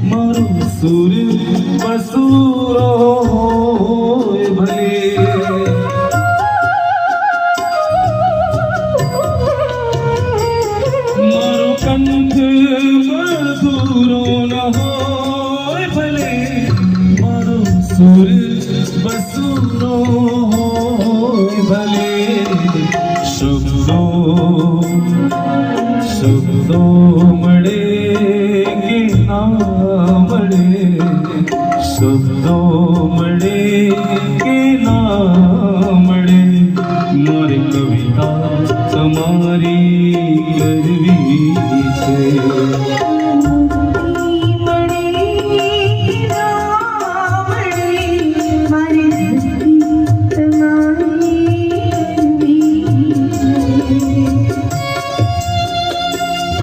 મારો સુર બસુરો હોય ભલે મારો કંઠ મધુરો ન હોય ભલે મારો સુર બસુરો હોય ભલે શબ્દો મળે કે ના મળે શબ્દો